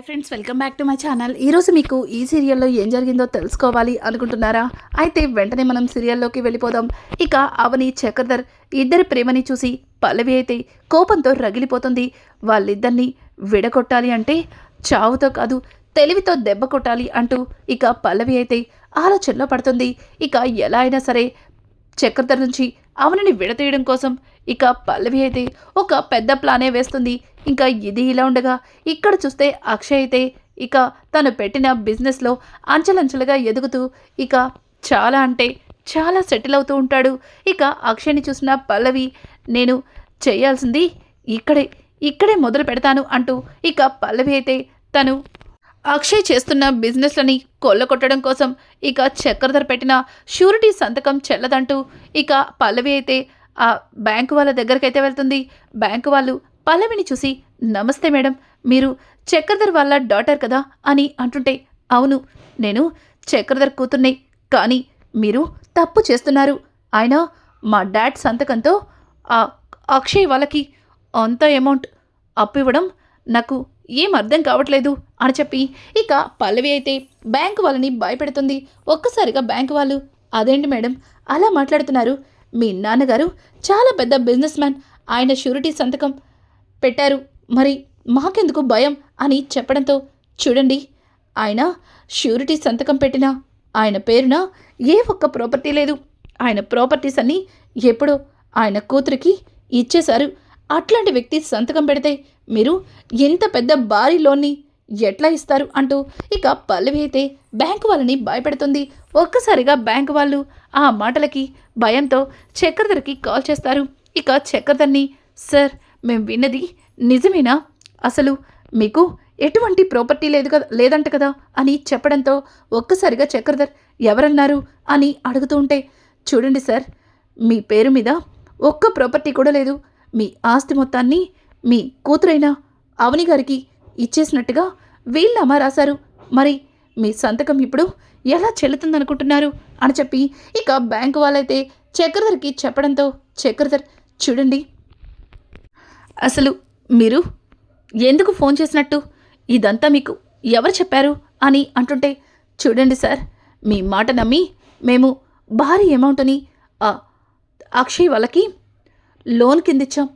Hi friends, welcome back to my channel. ఈరోజు మీకు ఈ సీరియల్లో ఏం జరిగిందో తెలుసుకోవాలి అనుకుంటున్నారా? అయితే వెంటనే మనం సీరియల్లోకి వెళ్ళిపోదాం. ఇక అవని చక్రధర్ ఇద్దరి ప్రేమని చూసి పల్లవి అయితే కోపంతో రగిలిపోతుంది. వాళ్ళిద్దరిని విడగొట్టాలి అంటే చావుతో కాదు, తెలివితో దెబ్బ కొట్టాలి అంటూ ఇక పల్లవి అయితే ఆలోచనలో పడుతుంది. ఇక ఎలా అయినా సరే చక్రధర్ నుంచి అవనిని విడతీయడం కోసం ఇక పల్లవి అయితే ఒక పెద్ద ప్లానే వేస్తుంది. ఇంకా ఇది ఇలా ఉండగా ఇక్కడ చూస్తే అక్షయ్ అయితే ఇక తను పెట్టిన బిజినెస్లో అంచెలంచెలుగా ఎదుగుతూ ఇక చాలా అంటే చాలా సెటిల్ అవుతూ ఉంటాడు. ఇక అక్షయ్ని చూసిన పల్లవి నేను చేయాల్సింది ఇక్కడే ఇక్కడే మొదలు పెడతాను అంటూ ఇక పల్లవి అయితే తను అక్షయ్ చేస్తున్న బిజినెస్లని కొల్లగొట్టడం కోసం ఇక చక్రధర్ పెట్టిన షూరిటీ సంతకం చెల్లదంటూ ఇక పల్లవి అయితే ఆ బ్యాంకు వాళ్ళ దగ్గరకైతే వెళ్తుంది. బ్యాంకు వాళ్ళు పల్లవిని చూసి నమస్తే మేడం, మీరు చక్రధర్ వాళ్ళ డాటర్ కదా అని అంటుంటే, అవును నేను చక్రధర్ కూతుర్నే, కానీ మీరు తప్పు చేస్తున్నారు. ఆయన మా డాడ్ సంతకంతో ఆ అక్షయ్ వాళ్ళకి అంత అమౌంట్ అప్పు ఇవ్వడం నాకు ఏం అర్థం కావట్లేదు అని చెప్పి ఇక పల్లవి అయితే బ్యాంకు వాళ్ళని భయపెడుతుంది. ఒక్కసారిగా బ్యాంకు వాళ్ళు, అదేంటి మేడం అలా మాట్లాడుతున్నారు, మీ నాన్నగారు చాలా పెద్ద బిజినెస్ మ్యాన్, ఆయన షూరిటీ సంతకం పెట్టారు, మరి మాకెందుకు భయం అని చెప్పడంతో, చూడండి ఆయన షూరిటీ సంతకం పెట్టినా ఆయన పేరున ఏ ఒక్క ప్రాపర్టీ లేదు, ఆయన ప్రాపర్టీస్ అన్నీ ఎప్పుడో ఆయన కూతురికి ఇచ్చేశారు. అట్లాంటి వ్యక్తి సంతకం పెడితే మీరు ఎంత పెద్ద భారీ లోన్ని ఎట్లా ఇస్తారు అంటూ ఇక పల్లవి అయితే బ్యాంకు వాళ్ళని భయపెడుతుంది. ఒక్కసారిగా బ్యాంకు వాళ్ళు ఆ మాటలకి భయంతో చక్రధర్కి కాల్ చేస్తారు. ఇక చక్రధర్ని, సార్ మేము విన్నది నిజమేనా? అసలు మీకు ఎటువంటి ప్రాపర్టీ లేదంట కదా అని చెప్పడంతో ఒక్కసారిగా చక్రధర్ ఎవరన్నారు అని అడుగుతూ ఉంటే, చూడండి సార్, మీ పేరు మీద ఒక్క ప్రాపర్టీ కూడా లేదు, మీ ఆస్తి మొత్తాన్ని మీ కూతురైన అవని గారికి ఇచ్చేసినట్టుగా వీళ్ళమ్మ రాశారు, మరి మీ సంతకం ఇప్పుడు ఎలా చెల్లుతుందనుకుంటున్నారు అని చెప్పి ఇక బ్యాంకు వాళ్ళైతే చక్రధర్కి చెప్పడంతో, చక్రధర్ చూడండి, అసలు మీరు ఎందుకు ఫోన్ చేసినట్టు, ఇదంతా మీకు ఎవరు చెప్పారు అని అంటుంటే, చూడండి సార్, మీ మాట నమ్మి మేము భారీ అమౌంట్ని అక్షయ్ వాళ్ళకి లోన్ కింద ఇచ్చాం.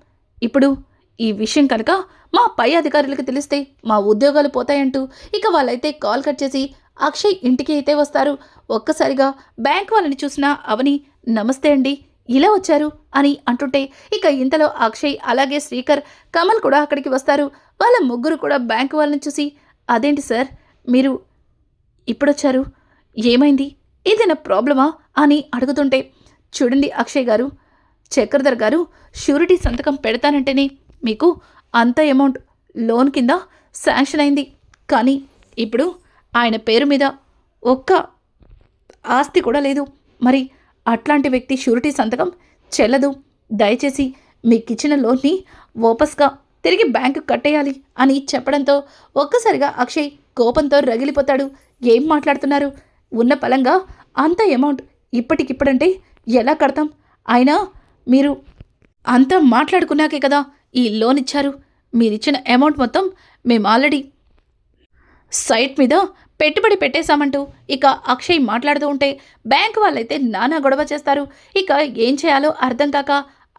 ఇప్పుడు ఈ విషయం కనుక మా పై అధికారులకు తెలిస్తే మా ఉద్యోగాలు పోతాయంటూ ఇక వాళ్ళైతే కాల్ కట్ చేసి అక్షయ్ ఇంటికి అయితే వస్తారు. ఒక్కసారిగా బ్యాంక్ వాళ్ళని చూసిన అవని, నమస్తే అండి, ఇలా వచ్చారు అని అంటుంటే ఇక ఇంతలో అక్షయ్ అలాగే శ్రీకర్, కమల్ కూడా అక్కడికి వస్తారు. వాళ్ళ ముగ్గురు కూడా బ్యాంకు వాళ్ళని చూసి, అదేంటి సార్ మీరు ఇప్పుడొచ్చారు, ఏమైంది, ఏదైనా ప్రాబ్లమా అని అడుగుతుంటే, చూడండి అక్షయ్ గారు, చక్రధర్ గారు షూరిటీ సంతకం పెడతానంటేనే మీకు అంత అమౌంట్ లోన్ కింద శాంక్షన్ అయింది, కానీ ఇప్పుడు ఆయన పేరు మీద ఒక్క ఆస్తి కూడా లేదు, మరి అట్లాంటి వ్యక్తి షూరిటీ సంతకం చెల్లదు, దయచేసి మీకు ఇచ్చిన లోన్ని వాపస్గా తిరిగి బ్యాంకు కట్టేయాలి అని చెప్పడంతో ఒక్కసారిగా అక్షయ్ కోపంతో రగిలిపోతాడు. ఏం మాట్లాడుతున్నారు, ఉన్న పలంగా అంత అమౌంట్ ఇప్పటికిప్పుడంటే ఎలా కడతాం, అయినా మీరు అంతా మాట్లాడుకున్నాకే కదా ఈ లోన్ ఇచ్చారు, మీరిచ్చిన అమౌంట్ మొత్తం మేము ఆల్రెడీ సైట్ మీద పెట్టుబడి పెట్టేశామంటూ ఇక అక్షయ్ మాట్లాడుతూ ఉంటే బ్యాంకు వాళ్ళైతే నానా గొడవ చేస్తారు. ఇక ఏం చేయాలో అర్థం కాక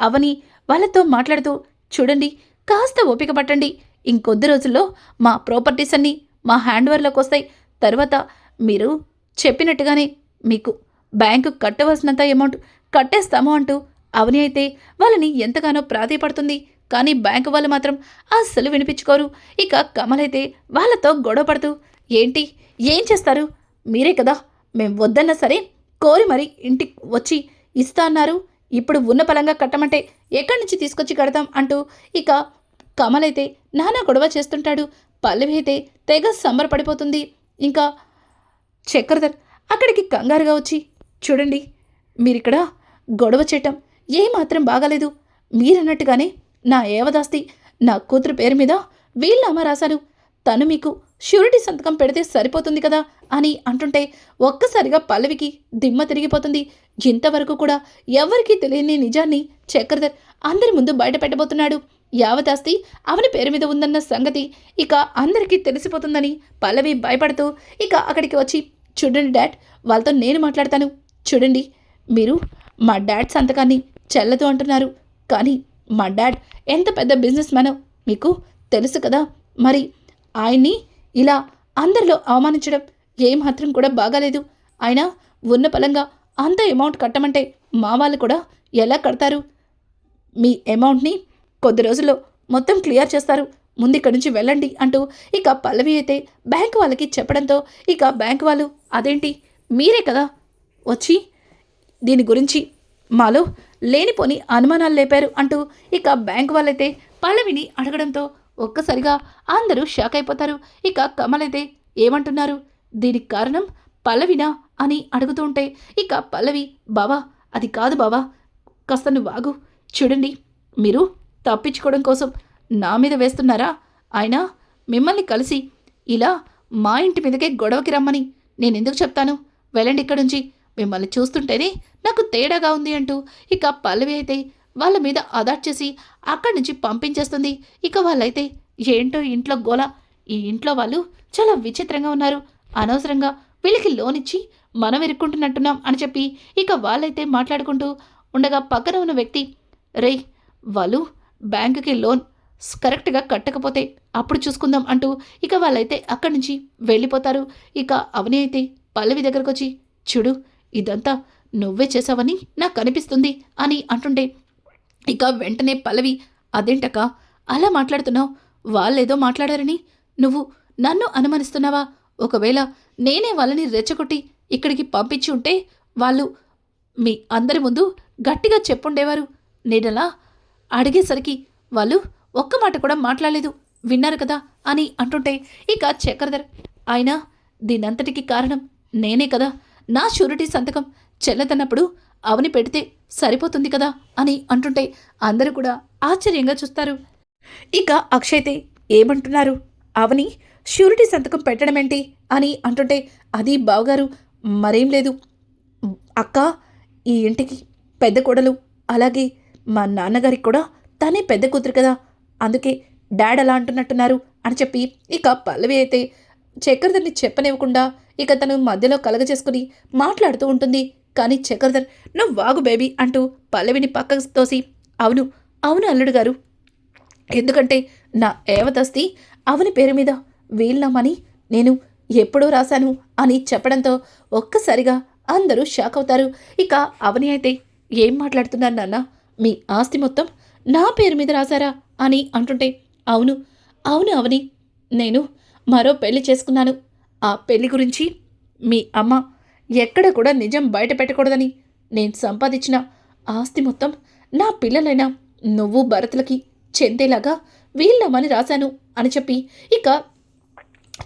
అవని వాళ్ళతో మాట్లాడుతూ, చూడండి కాస్త ఓపిక పట్టండి, ఇంకొద్ది రోజుల్లో మా ప్రాపర్టీస్ అన్నీ మా హ్యాండ్ ఓవర్లోకి వస్తాయి, తర్వాత మీరు చెప్పినట్టుగానే మీకు బ్యాంకు కట్టవలసినంత అమౌంట్ కట్టేస్తాము అంటూ అవని అయితే వాళ్ళని ఎంతగానో ప్రాధేయపడుతుంది. కానీ బ్యాంకు వాళ్ళు మాత్రం అస్సలు వినిపించుకోరు. ఇక కమల్ అయితే వాళ్ళతో గొడవ పడుతూ, ఏంటి ఏం చేస్తారు, మీరే కదా మేం వద్దన్నా సరే కోరి మరి ఇంటికి వచ్చి ఇస్తా అన్నారు, ఇప్పుడు ఉన్న పలంగా కట్టమంటే ఎక్కడి నుంచి తీసుకొచ్చి కడతాం అంటూ ఇక కమల్ అయితే నానా గొడవ చేస్తుంటాడు. పల్లవి అయితే తెగ సంబరపడిపోతుంది. ఇంకా చక్రధర్ అక్కడికి కంగారుగా వచ్చి, చూడండి మీరిక్కడ గొడవ చేయటం ఏమాత్రం బాగాలేదు, మీరన్నట్టుగానే నా ఏవదాస్తి నా కూతురు పేరు మీద వీళ్ళ అమ్మ రాశారు, తను మీకు షూరిటీ సంతకం పెడితే సరిపోతుంది కదా అని అంటుంటే ఒక్కసారిగా పల్లవికి దిమ్మ తిరిగిపోతుంది. ఇంతవరకు కూడా ఎవరికీ తెలియని నిజాన్ని చక్రధర్ అందరి ముందు బయట పెట్టబోతున్నాడు. యావదాస్తి అవని పేరు మీద ఉందన్న సంగతి ఇక అందరికీ తెలిసిపోతుందని పల్లవి భయపడుతూ ఇక అక్కడికి వచ్చి, చూడండి డాడ్, వాళ్ళతో నేను మాట్లాడతాను. చూడండి, మీరు మా డాడ్ సంతకాన్ని చెల్లదు అంటున్నారు, కానీ మా డాడ్ ఎంత పెద్ద బిజినెస్ మ్యానో మీకు తెలుసు కదా. మరి ఆయన్ని ఇలా అందరిలో అవమానించడం ఏమాత్రం కూడా బాగాలేదు. ఆయన ఉన్న పలంగా అంత అమౌంట్ కట్టమంటే మా వాళ్ళు కూడా ఎలా కడతారు? మీ అమౌంట్ని కొద్ది రోజుల్లో మొత్తం క్లియర్ చేస్తారు, ముందు ఇక్కడి నుంచి వెళ్ళండి అంటూ ఇక పల్లవి అయితే బ్యాంక్ వాళ్ళకి చెప్పడంతో ఇక బ్యాంక్ వాళ్ళు, అదేంటి మీరే కదా వచ్చి దీని గురించి మాలో లేనిపోని అనుమానాలు లేపారు అంటూ ఇక బ్యాంక్ వాళ్ళైతే పల్లవిని అడగడంతో ఒక్కసారిగా అందరూ షాక్ అయిపోతారు. ఇక కమల్ అయితే ఏమంటున్నారు, దీనికి కారణం పల్లవినా అని అడుగుతూ ఉంటే ఇక పల్లవి, బావా అది కాదు బావా, కాస్త నువ్వు ఆగు. చూడండి, మీరు తప్పించుకోవడం కోసం నా మీద వేస్తున్నారా? ఆయన మిమ్మల్ని కలిసి ఇలా మా ఇంటి మీదకే గొడవకి రమ్మని నేనెందుకు చెప్తాను? వెళ్ళండి ఇక్కడి నుంచి, మిమ్మల్ని చూస్తుంటేనే నాకు తేడాగా ఉంది అంటూ ఇక పల్లవి అయితే వాళ్ళ మీద అదాట్ చేసి అక్కడి నుంచి పంపించేస్తుంది. ఇక వాళ్ళైతే ఏంటో ఇంట్లో గోల, ఈ ఇంట్లో వాళ్ళు చాలా విచిత్రంగా ఉన్నారు, అనవసరంగా వీళ్ళకి లోన్ ఇచ్చి మనం ఇరుక్కుంటున్నట్టున్నాం అని చెప్పి ఇక వాళ్ళైతే మాట్లాడుకుంటూ ఉండగా పక్కన ఉన్న వ్యక్తి, రేయ్ వాళ్ళు బ్యాంకుకి లోన్ కరెక్ట్గా కట్టకపోతే అప్పుడు చూసుకుందాం అంటూ ఇక వాళ్ళైతే అక్కడి నుంచి వెళ్ళిపోతారు. ఇక అవని అయితే పల్లవి దగ్గరకు వచ్చి, చూడు ఇదంతా నువ్వే చేసావని నాకు అనిపిస్తుంది అని అంటుంటే ఇక వెంటనే పల్లవి, అదేంటక్క అలా మాట్లాడుతున్నావు? వాళ్ళేదో మాట్లాడారని నువ్వు నన్ను అనుమానిస్తున్నావా? ఒకవేళ నేనే వాళ్ళని రెచ్చగొట్టి ఇక్కడికి పంపించి ఉంటే వాళ్ళు మీ అందరి ముందు గట్టిగా చెప్పుండేవారు. నేనలా అడిగేసరికి వాళ్ళు ఒక్క మాట కూడా మాట్లాడలేదు, విన్నారు కదా అని అంటుంటే ఇక చక్రధర్, ఆయన దీనంతటికి కారణం నేనే కదా, నా షూరిటీ సంతకం చెల్లదన్నప్పుడు అవని పెడితే సరిపోతుంది కదా అని అంటుంటే అందరూ కూడా ఆశ్చర్యంగా చూస్తారు. ఇక అక్షయ్తే ఏమంటున్నారు, అవని షూరిటీ సంతకం పెట్టడమేంటి అని అంటుంటే, అది బావగారు మరేం లేదు అక్క, ఈ ఇంటికి పెద్ద కోడలు, అలాగే మా నాన్నగారికి కూడా తనే పెద్ద కూతురు కదా, అందుకే డాడ్ అలా అంటున్నట్టున్నారు అని చెప్పి ఇక పల్లవి అయితే చక్రధర్ని చెప్పనివ్వకుండా ఇక తను మధ్యలో కలగజేసుకుని మాట్లాడుతూ ఉంటుంది. కానీ చక్రధర్, నువ్వు వాగు బేబీ అంటూ పల్లవిని పక్కకు తోసి, అవును అవును అల్లుడు గారు, ఎందుకంటే నా ఏవదస్తి అవని పేరు మీద వీల్నామని నేను ఎప్పుడో రాశాను అని చెప్పడంతో ఒక్కసారిగా అందరూ షాక్ అవుతారు. ఇక అవని అయితే, ఏం మాట్లాడుతున్నారు నాన్న, మీ ఆస్తి మొత్తం నా పేరు మీద రాశారా అని అంటుంటే, అవును అవును అవని, నేను మరో పెళ్లి చేసుకున్నాను. ఆ పెళ్లి గురించి మీ అమ్మ ఎక్కడ కూడా నిజం బయట పెట్టకూడదని నేను సంపాదించిన ఆస్తి మొత్తం నా పిల్లలైన నువ్వు భరతులకి చెందేలాగా వీళ్ళమని రాశాను అని చెప్పి ఇక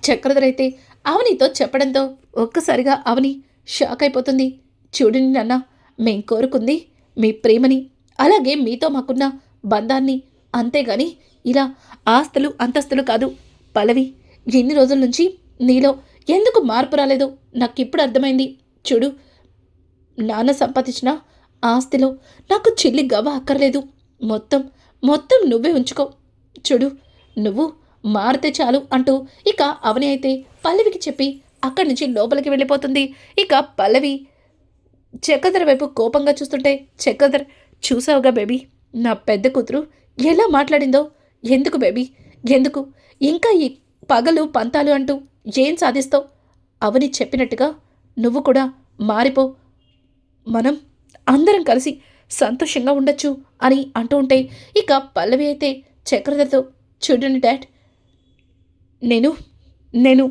చక్రధర్ అయితే అవనితో చెప్పడంతో ఒక్కసారిగా అవని షాక్ అయిపోతుంది. చూడండి నాన్న, మేం కోరుకుంది మీ ప్రేమని, అలాగే మీతో మాకున్న బంధాన్ని, అంతేగాని ఇలా ఆస్తులు అంతస్తులు కాదు. పల్లవి, ఎన్ని రోజుల నుంచి నీలో ఎందుకు మార్పు రాలేదో నాకిప్పుడు అర్థమైంది. చూడు, నాన్న సంపాదించిన ఆస్తిలో నాకు చిల్లి గవ్వ అక్కర్లేదు, మొత్తం మొత్తం నువ్వే ఉంచుకో. చూడు, నువ్వు మారితే చాలు అంటూ ఇక అవని అయితే పల్లవికి చెప్పి అక్కడి నుంచి లోపలికి వెళ్ళిపోతుంది. ఇక పల్లవి చక్రధర్ వైపు కోపంగా చూస్తుంటే, చక్రధర్, చూసావుగా బేబీ, నా పెద్ద కూతురు ఎలా మాట్లాడిందో. ఎందుకు బేబీ, ఎందుకు ఇంకా ఈ పగలు పంతాలు అంటూ ఏం సాధిస్తావు? అవని చెప్పినట్టుగా నువ్వు కూడా మారిపో, మనం అందరం కలిసి సంతోషంగా ఉండొచ్చు అని అంటూ ఉంటే ఇక పల్లవి అయితే చక్రధర్తో, చూడండి డాడ్, నేను నేను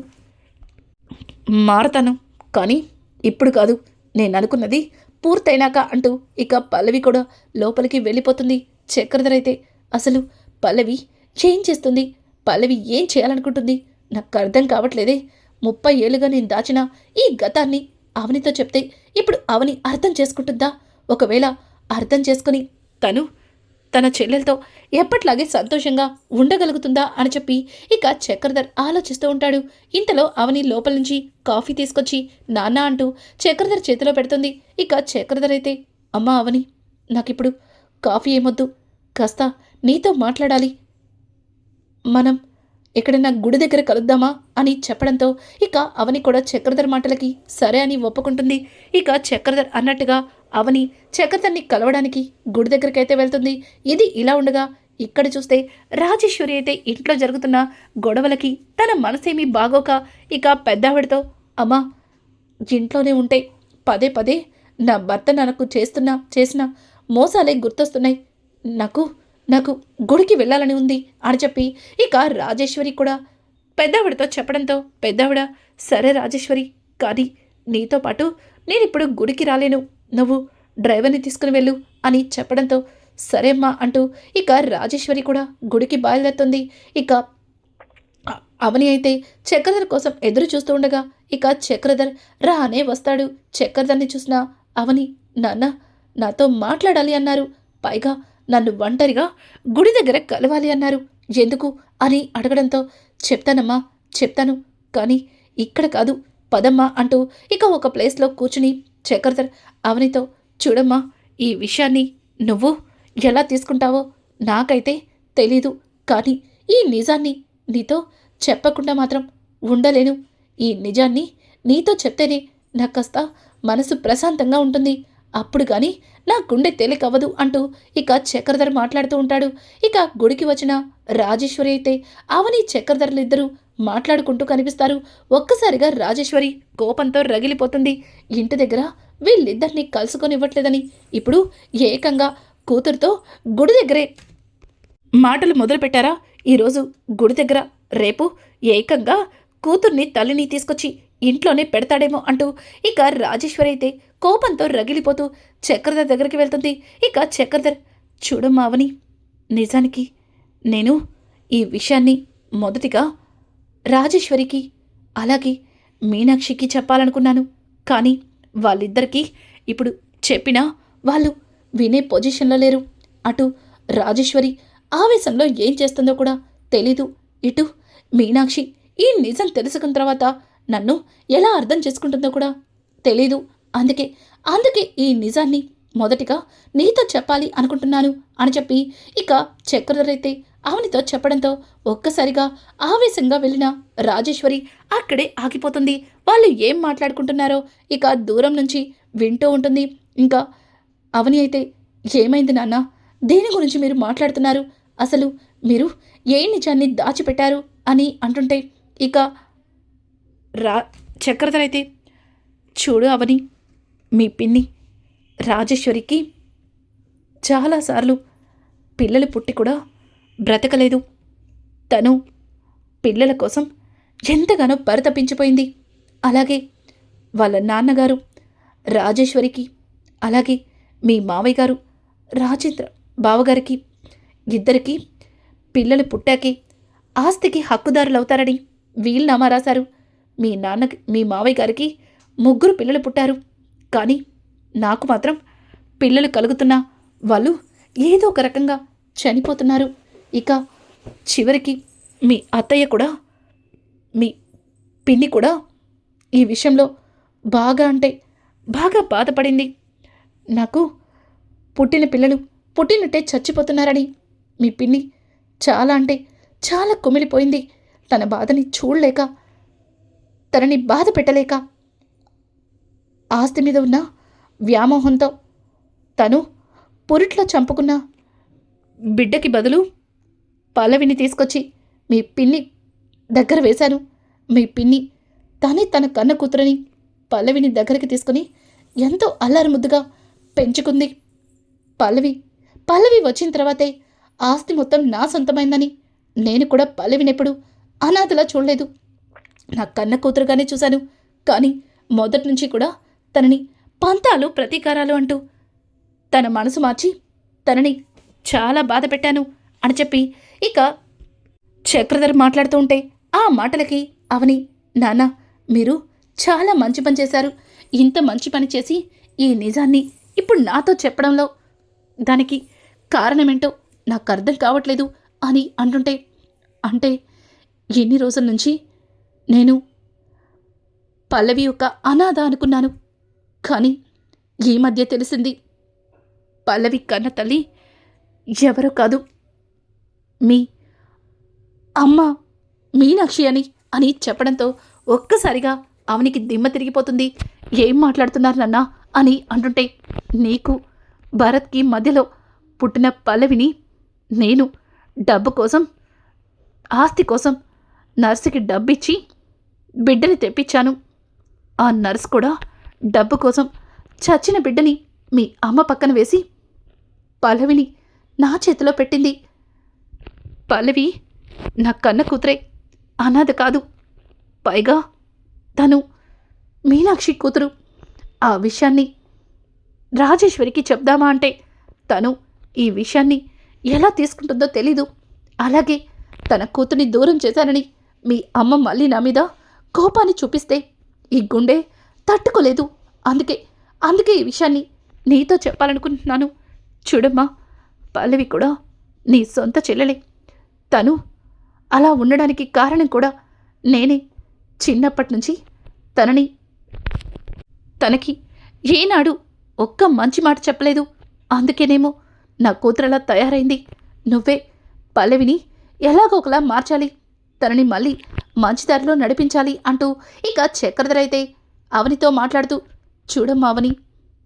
మారతాను, కానీ ఇప్పుడు కాదు, నేను అనుకున్నది పూర్తయినాక అంటూ ఇక పల్లవి కూడా లోపలికి వెళ్ళిపోతుంది. చక్రధర్ అయితే, అసలు పల్లవి ఏం చేస్తుంది, పల్లవి ఏం చేయాలనుకుంటుంది నాకు అర్థం కావట్లేదే. 30 ఏళ్ళుగా నేను దాచిన ఈ గతాన్ని అవనితో చెప్తే ఇప్పుడు అవని అర్థం చేసుకుంటుందా? ఒకవేళ అర్థం చేసుకుని తన చెల్లెలతో ఎప్పట్లాగే సంతోషంగా ఉండగలుగుతుందా అని చెప్పి ఇక చక్రధర్ ఆలోచిస్తూ ఉంటాడు. ఇంతలో అవని లోపల నుంచి కాఫీ తీసుకొచ్చి నాన్న అంటూ చక్రధర్ చేతిలో పెడుతుంది. ఇక చక్రధర్ అయితే, అమ్మా అవని, నాకిప్పుడు కాఫీ ఏమొద్దు, కాస్త నీతో మాట్లాడాలి. మనం ఎక్కడైనా గుడి దగ్గర కలుద్దామా అని చెప్పడంతో ఇక అవని కూడా చక్రధర్ మాటలకి సరే అని ఒప్పుకుంటుంది. ఇక చక్రధర్ అన్నట్టుగా అవని చక్రధర్ని కలవడానికి గుడి దగ్గరకైతే వెళ్తుంది. ఇది ఇలా ఉండగా ఇక్కడ చూస్తే రాజేశ్వరి అయితే ఇంట్లో జరుగుతున్న గొడవలకి తన మనసేమీ బాగోక ఇక పెద్దావిడతో, అమ్మా, ఇంట్లోనే ఉంటే పదే పదే నా భర్త నాకు చేసిన మోసాలే గుర్తొస్తున్నాయి. నాకు నాకు గుడికి వెళ్ళాలని ఉంది అని చెప్పి ఇక రాజేశ్వరి కూడా పెద్దావిడతో చెప్పడంతో పెద్దావిడ, సరే రాజేశ్వరి, కానీ నీతో పాటు నేనిప్పుడు గుడికి రాలేను, నువ్వు డ్రైవర్ని తీసుకుని వెళ్ళు అని చెప్పడంతో సరే అమ్మా అంటూ ఇక రాజేశ్వరి కూడా గుడికి బయలుదేరుతుంది. ఇక అవని అయితే చక్రధర్ కోసం ఎదురు చూస్తూ ఉండగా ఇక చక్రధర్ రానే వస్తాడు. చక్రధర్ని చూసిన అవని, నాన్న నాతో మాట్లాడాలి అన్నారు, పైగా నన్ను ఒంటరిగా గుడి దగ్గర కలవాలి అన్నారు, ఎందుకు అని అడగడంతో చెప్తానమ్మా చెప్తాను, కానీ ఇక్కడ కాదు, పదమ్మా అంటూ ఇక ఒక ప్లేస్లో కూర్చుని చక్రధర్ అవనితో, చూడమ్మా, ఈ విషయాన్ని నువ్వు ఎలా తీసుకుంటావో నాకైతే తెలీదు, కానీ ఈ నిజాన్ని నీతో చెప్పకుండా మాత్రం ఉండలేను. ఈ నిజాన్ని నీతో చెప్తేనే నాకు కాస్త మనసు ప్రశాంతంగా ఉంటుంది, అప్పుడు కానీ నా గుండె తేలికవ్వదు అంటూ ఇక చక్రధర్ మాట్లాడుతూ ఉంటాడు. ఇక గుడికి వచ్చిన రాజేశ్వరి అయితే అవని చక్రధర్లిద్దరూ మాట్లాడుకుంటూ కనిపిస్తారు. ఒక్కసారిగా రాజేశ్వరి కోపంతో రగిలిపోతుంది. ఇంటి దగ్గర వీళ్ళిద్దరినీ కలుసుకొనివ్వట్లేదని ఇప్పుడు ఏకంగా కూతురుతో గుడి దగ్గరే మాటలు మొదలుపెట్టారా? ఈరోజు గుడి దగ్గర, రేపు ఏకంగా కూతుర్ని తల్లిని తీసుకొచ్చి ఇంట్లోనే పెడతాడేమో అంటూ ఇక రాజేశ్వరి అయితే కోపంతో రగిలిపోతూ చక్రధర్ దగ్గరికి వెళ్తుంది. ఇక చక్రధర్, చూడమ్మా అవని, నిజానికి నేను ఈ విషయాన్ని మొదటిగా రాజేశ్వరికి అలాగే మీనాక్షికి చెప్పాలనుకున్నాను, కానీ వాళ్ళిద్దరికీ ఇప్పుడు చెప్పినా వాళ్ళు వినే పొజిషన్లో లేరు. అటు రాజేశ్వరి ఆవేశంలో ఏం చేస్తుందో కూడా తెలీదు, ఇటు మీనాక్షి ఈ నిజం తెలుసుకున్న తర్వాత నన్ను ఎలా అర్థం చేసుకుంటుందో కూడా తెలీదు. అందుకే ఈ నిజాన్ని మొదటిగా నీతో చెప్పాలి అనుకుంటున్నాను అని చెప్పి ఇక చక్రధర్ అయితే అవనితో చెప్పడంతో ఒక్కసారిగా ఆవేశంగా వెళ్ళిన రాజేశ్వరి అక్కడే ఆగిపోతుంది. వాళ్ళు ఏం మాట్లాడుకుంటున్నారో ఇక దూరం నుంచి వింటూ ఉంటుంది. ఇంకా అవని అయితే, ఏమైంది నాన్న, దేని గురించి మీరు మాట్లాడుతున్నారు, అసలు మీరు ఏ నిజాన్ని దాచిపెట్టారు అని అంటుంటే ఇక చక్రధర్ అయితే, చూడు అవని, మీ పిన్ని రాజేశ్వరికి చాలాసార్లు పిల్లలు పుట్టి కూడా బ్రతకలేదు. తను పిల్లల కోసం ఎంతగానో పరితపించిపోయింది. అలాగే వాళ్ళ నాన్నగారు రాజేశ్వరికి, అలాగే మీ మావయ్య గారు రాజేంద్ర బావగారికి ఇద్దరికి పిల్లలు పుట్టాకే ఆస్తికి హక్కుదారులవుతారని వీలునామా రాశారు. మీ మావయ్య గారికి 3 పిల్లలు పుట్టారు, కానీ నాకు మాత్రం పిల్లలు కలుగుతున్నా వాళ్ళు ఏదో ఒక రకంగా చనిపోతున్నారు. ఇక చివరికి మీ అత్తయ్య కూడా, మీ పిన్ని కూడా ఈ విషయంలో బాగా బాధపడింది. నాకు పుట్టిన పిల్లలు పుట్టినట్టే చచ్చిపోతున్నారని మీ పిన్ని చాలా కుమిలిపోయింది. తన బాధని చూడలేక, తనని బాధ పెట్టలేక, ఆస్తి మీద ఉన్న వ్యామోహంతో తను పురిట్లో చంపుకున్న బిడ్డకి బదులు పల్లవిని తీసుకొచ్చి మీ పిన్ని దగ్గర వేశాను. మీ పిన్ని తన కన్న కూతురని పల్లవిని దగ్గరికి తీసుకుని ఎంతో అల్లారు ముద్దుగా పెంచుకుంది. పల్లవి వచ్చిన తర్వాతే ఆస్తి మొత్తం నా సొంతమైందని నేను కూడా పల్లవినెప్పుడు అనాథలా చూడలేదు. నా కన్న కూతురుగానే చూశాను, కానీ మొదటి నుంచి కూడా తనని పంతాలు ప్రతీకారాలు అంటూ తన మనసు మార్చి తనని చాలా బాధ పెట్టాను అని చెప్పి ఇక చక్రధర్ మాట్లాడుతూ ఉంటే ఆ మాటలకి అవని, నాన్న, మీరు చాలా మంచి పని చేశారు. ఇంత మంచి పని చేసి ఈ నిజాన్ని ఇప్పుడు నాతో చెప్పడంలో దానికి కారణమేంటో నాకు అర్థం కావట్లేదు అని అంటుంటే, అంటే ఎన్ని రోజుల నుంచి నేను పల్లవి యొక్క అనాథ అనుకున్నాను, కానీ ఈ మధ్య తెలిసింది పల్లవి కన్న తల్లి ఎవరో కాదు, మీ అమ్మ మీనాక్షి అని చెప్పడంతో ఒక్కసారిగా అవనికి దిమ్మ తిరిగిపోతుంది. ఏం మాట్లాడుతున్నారు నాన్న అని అంటుంటే, నీకు భరత్కి మధ్యలో పుట్టిన పల్లవిని నేను డబ్బు కోసం, ఆస్తి కోసం నర్సుకి డబ్బిచ్చి బిడ్డని తెప్పించాను. ఆ నర్సు కూడా డబ్బు కోసం చచ్చిన బిడ్డని మీ అమ్మ పక్కన వేసి పల్లవిని నా చేతిలో పెట్టింది. పల్లవి నా కన్న కూతురే, అనాథ కాదు. పైగా తను మీనాక్షి కూతురు. ఆ విషయాన్ని రాజేశ్వరికి చెప్దామా అంటే తను ఈ విషయాన్ని ఎలా తీసుకుంటుందో తెలీదు. అలాగే తన కూతుర్ని దూరం చేశానని మీ అమ్మ మళ్ళీ నా మీద కోపాన్ని చూపిస్తే ఈ గుండె తట్టుకోలేదు. అందుకే ఈ విషయాన్ని నీతో చెప్పాలనుకుంటున్నాను. చూడమ్మా, పల్లవి కూడా నీ సొంత చెల్లెలే. తను అలా ఉండడానికి కారణం కూడా నేనే. చిన్నప్పటి నుంచి తనకి ఏనాడు ఒక్క మంచి మాట చెప్పలేదు. అందుకేనేమో నా కూతురలా తయారైంది. నువ్వే పల్లవిని ఎలాగో ఒకలా మార్చాలి, తనని మళ్ళీ మంచిదారిలో నడిపించాలి అంటూ ఇక చక్రధర అయితే అవనితో మాట్లాడుతూ, చూడమ్మా అవని,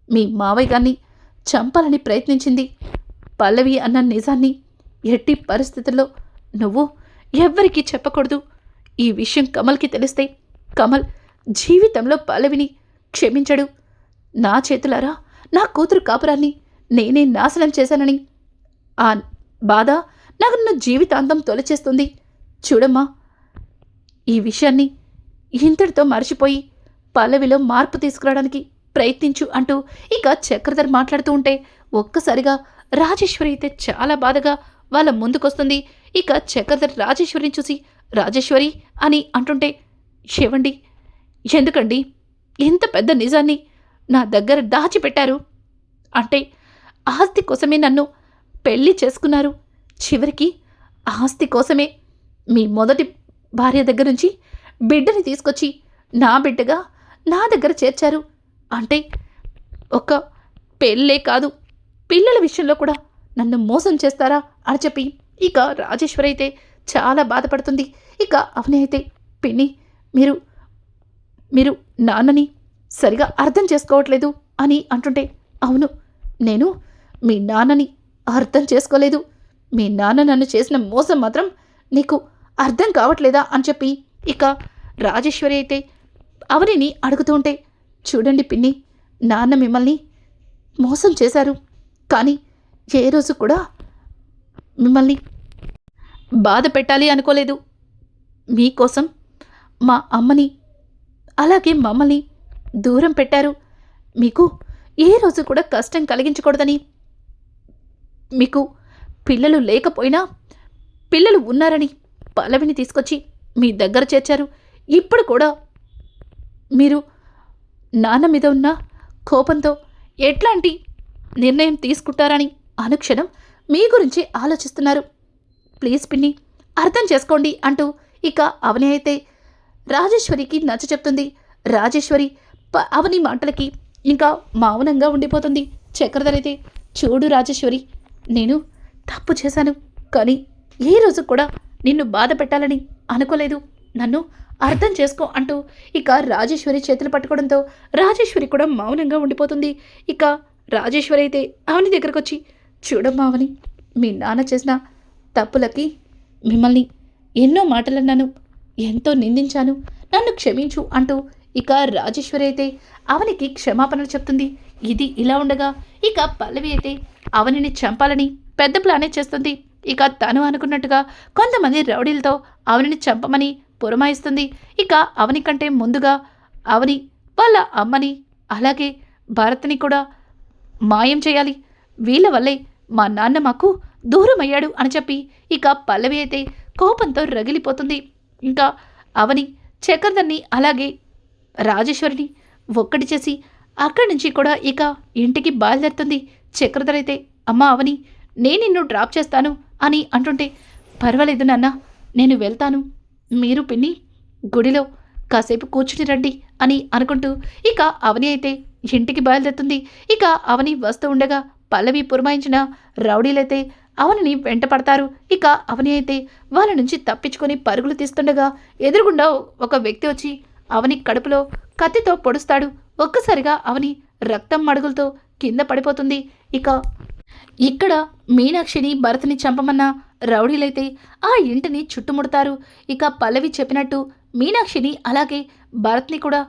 మీ మావయ్య గారిని చంపాలని ప్రయత్నించింది. పల్లవి అన్న నిజాన్ని ఎట్టి పరిస్థితుల్లో నువ్వు ఎవ్వరికీ చెప్పకూడదు. ఈ విషయం కమల్కి తెలిస్తే కమల్ జీవితంలో పల్లవిని క్షమించడు. నా చేతులారా నా కూతురు కాపురాన్ని నేనే నాశనం చేశానని ఆ బాధ నాకు జీవితాంతం తొలచేస్తుంది. చూడమ్మా, ఈ విషయాన్ని ఇంతటితో మర్చిపోయి పల్లవిలో మార్పు తీసుకురావడానికి ప్రయత్నించు అంటూ ఇక చక్రధర్ మాట్లాడుతూ ఉంటే ఒక్కసారిగా రాజేశ్వరి అయితే చాలా బాధగా వాళ్ళ ముందుకొస్తుంది. ఇక చక్రధర్ రాజేశ్వరిని చూసి, రాజేశ్వరి అని అంటుంటే, ఏవండి, ఎందుకండి ఇంత పెద్ద నిజాన్ని నా దగ్గర దాచిపెట్టారు? అంటే ఆస్తి కోసమే నన్ను పెళ్లి చేసుకున్నారు. చివరికి ఆస్తి కోసమే మీ మొదటి భార్య దగ్గర నుంచి బిడ్డని తీసుకొచ్చి నా బిడ్డగా నా దగ్గర చేర్చారు. అంటే ఒక పెళ్ళే కాదు, పిల్లల విషయంలో కూడా నన్ను మోసం చేస్తారా అని చెప్పి ఇక రాజేశ్వరి అయితే చాలా బాధపడుతుంది. ఇక అవని అయితే, పిన్ని, మీరు నాన్నని సరిగా అర్థం చేసుకోవట్లేదు అని అంటుంటే, అవును, నేను మీ నాన్నని అర్థం చేసుకోలేదు. మీ నాన్న నన్ను చేసిన మోసం మాత్రం నీకు అర్థం కావట్లేదా అని చెప్పి ఇక రాజేశ్వరి అయితే అవనిని అడుగుతూ ఉంటే, చూడండి పిన్ని, నాన్న మిమ్మల్ని మోసం చేశారు, కానీ ఏ రోజు కూడా మిమ్మల్ని బాధ పెట్టాలి అనుకోలేదు. మీకోసం మా అమ్మని అలాగే మమ్మల్ని దూరం పెట్టారు. మీకు ఏ రోజు కూడా కష్టం కలిగించకూడదని, మీకు పిల్లలు లేకపోయినా పిల్లలు ఉన్నారని పల్లవిని తీసుకొచ్చి మీ దగ్గర చేర్చారు. ఇప్పుడు కూడా మీరు నాన్న మీద ఉన్న కోపంతో ఎట్లాంటి నిర్ణయం తీసుకుంటారని అనుక్షణం మీ గురించి ఆలోచిస్తున్నారు. ప్లీజ్ పిన్ని, అర్థం చేసుకోండి అంటూ ఇక అవని అయితే రాజేశ్వరికి నచ్చ చెప్తుంది. రాజేశ్వరి అవని మాటలకి ఇంకా మౌనంగా ఉండిపోతుంది. చక్రధర్ అయితే, చూడు రాజేశ్వరి, నేను తప్పు చేశాను, కానీ ఏ రోజు కూడా నిన్ను బాధ పెట్టాలని అనుకోలేదు. నన్ను అర్థం చేసుకో అంటూ ఇక రాజేశ్వరి చేతులు పట్టుకోవడంతో రాజేశ్వరి కూడా మౌనంగా ఉండిపోతుంది. ఇక రాజేశ్వరి అయితే అవని దగ్గరకు వచ్చి, చూడమ్మా అవని, మీ నాన్న చేసిన తప్పులకి మిమ్మల్ని ఎన్నో మాటలన్నాను, ఎంతో నిందించాను, నన్ను క్షమించు అంటూ ఇక రాజేశ్వరి అయితే అవనికి క్షమాపణలు చెప్తుంది. ఇది ఇలా ఉండగా ఇక పల్లవి అయితే అవనిని చంపాలని పెద్ద ప్లానే చేస్తుంది. ఇక తను అనుకున్నట్టుగా కొంతమంది రౌడీలతో అవనిని చంపమని పురమాయిస్తుంది. ఇక అవని కంటే ముందుగా అవని వాళ్ళ అమ్మని అలాగే భరత్ని కూడా మాయం చేయాలి. వీళ్ళ వల్లే మా నాన్న మాకు దూరం అయ్యాడు అని చెప్పి ఇక పల్లవి అయితే కోపంతో రగిలిపోతుంది. ఇంకా అవని చక్రధర్ని అలాగే రాజేశ్వరిని ఒక్కటి చేసి అక్కడి నుంచి కూడా ఇక ఇంటికి బయలుదేరుతుంది. చక్రధర్ అయితే, అమ్మా అవని, నేను నిన్ను డ్రాప్ చేస్తాను అని అంటుంటే, పర్వాలేదు నాన్న, నేను వెళ్తాను, మీరు పిన్ని గుడిలో కాసేపు కూర్చుని రండి అని అనుకుంటూ ఇక అవని అయితే ఇంటికి బయలుదేరుతుంది. ఇక అవని వస్తూ ఉండగా పల్లవి పురమాయించిన రౌడీలైతే అవనిని వెంట పడతారు. ఇక అవని అయితే వాళ్ళ నుంచి తప్పించుకొని పరుగులు తీస్తుండగా ఎదురుగుండా ఒక వ్యక్తి వచ్చి అవని కడుపులో కత్తితో పొడుస్తాడు. ఒక్కసారిగా అవని రక్తం మడుగులతో కింద పడిపోతుంది. ఇక ఇక్కడ మీనాక్షిని భరత్ని చంపమన్న రౌడీలైతే ఆ ఇంటిని చుట్టుముడతారు. ఇక పల్లవి చెప్పినట్టు మీనాక్షిని అలాగే భరత్ని కూడా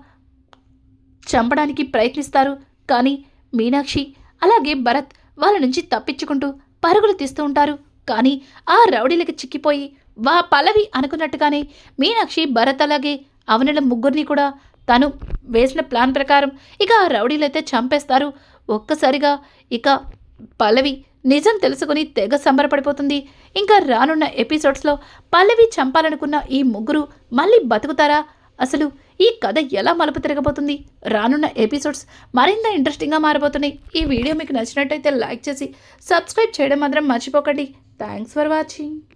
చంపడానికి ప్రయత్నిస్తారు. కానీ మీనాక్షి అలాగే భరత్ వాళ్ళ నుంచి తప్పించుకుంటూ పరుగులు తీస్తూ ఉంటారు. కానీ ఆ రౌడీలకి చిక్కిపోయి పల్లవి అనుకున్నట్టుగానే మీనాక్షి భరత్ అలాగే అవనిల ముగ్గురిని కూడా తను వేసిన ప్లాన్ ప్రకారం ఇక ఆ రౌడీలైతే చంపేస్తారు. ఒక్కసారిగా ఇక పల్లవి నిజం తెలుసుకుని తెగ సంబరపడిపోతుంది. ఇంకా రానున్న ఎపిసోడ్స్లో పల్లవి చంపాలనుకున్న ఈ ముగ్గురు మళ్ళీ బతుకుతారా? అసలు ఈ కథ ఎలా మలుపు తిరగబోతుంది? రానున్న ఎపిసోడ్స్ మరింత ఇంట్రెస్టింగ్గా మారబోతున్నాయి. ఈ వీడియో మీకు నచ్చినట్టయితే లైక్ చేసి సబ్స్క్రైబ్ చేయడం మాత్రం మర్చిపోకండి. Thanks for watching.